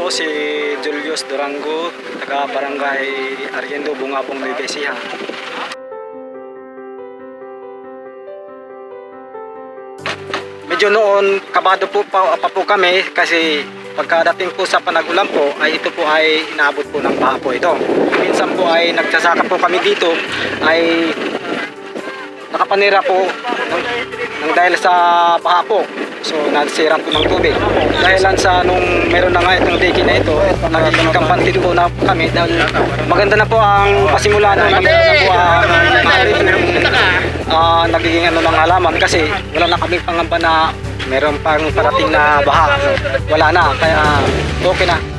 po si Julius Durango, taga Barangay Arriendo, Bungabong, Nueva Ecija. Medyo noon kabado po pa po kami kasi pagkadating po sa panag-ulan po ay ito po ay inaabot po ng baha po ito. Minsan po ay nagsasaka po kami dito ay nakapanira po ng dahil sa baha po. So nasira po ng tubig. Dahilan sa nung meron na nga itong dike na ito, nagiging kampante po na kami dahil maganda na po ang pasimula nung maganda na po ang nagiging ano ng halaman kasi wala na kaming pangamba na meron pang parating na baha. Wala na, kaya okay na.